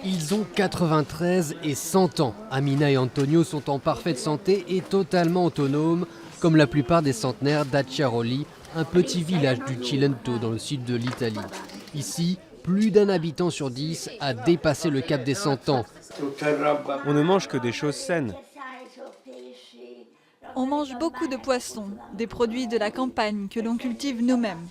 Ils ont 93 et 100 ans. Amina et Antonio sont en parfaite santé et totalement autonomes, comme la plupart des centenaires d'Acciaroli, un petit village du Cilento dans le sud de l'Italie. Ici, plus d'un habitant sur 10 a dépassé le cap des 100 ans. On ne mange que des choses saines. On mange beaucoup de poissons, des produits de la campagne que l'on cultive nous-mêmes.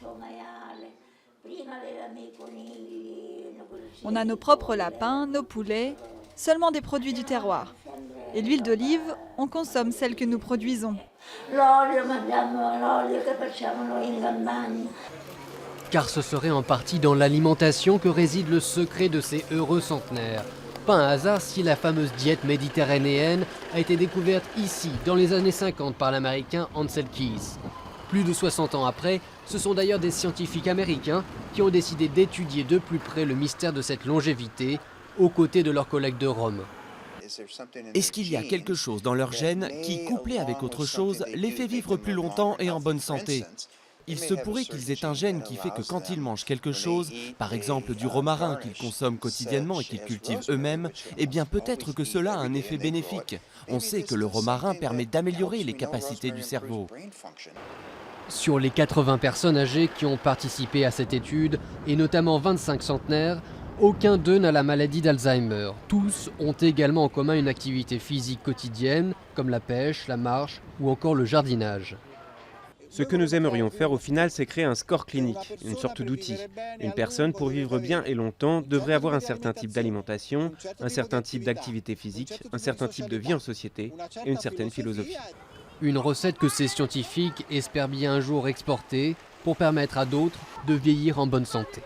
On a nos propres lapins, nos poulets, seulement des produits du terroir. Et l'huile d'olive, on consomme celle que nous produisons. Car ce serait en partie dans l'alimentation que réside le secret de ces heureux centenaires. Pas un hasard si la fameuse diète méditerranéenne a été découverte ici, dans les années 50, par l'américain Ansel Keys. Plus de 60 ans après, ce sont d'ailleurs des scientifiques américains qui ont décidé d'étudier de plus près le mystère de cette longévité, aux côtés de leurs collègues de Rome. Est-ce qu'il y a quelque chose dans leur gène qui, couplé avec autre chose, les fait vivre plus longtemps et en bonne santé ? Il se pourrait qu'ils aient un gène qui fait que quand ils mangent quelque chose, par exemple du romarin qu'ils consomment quotidiennement et qu'ils cultivent eux-mêmes, eh bien peut-être que cela a un effet bénéfique. On sait que le romarin permet d'améliorer les capacités du cerveau. Sur les 80 personnes âgées qui ont participé à cette étude, et notamment 25 centenaires, aucun d'eux n'a la maladie d'Alzheimer. Tous ont également en commun une activité physique quotidienne, comme la pêche, la marche ou encore le jardinage. Ce que nous aimerions faire au final, c'est créer un score clinique, une sorte d'outil. Une personne, pour vivre bien et longtemps, devrait avoir un certain type d'alimentation, un certain type d'activité physique, un certain type de vie en société et une certaine philosophie. Une recette que ces scientifiques espèrent bien un jour exporter pour permettre à d'autres de vieillir en bonne santé.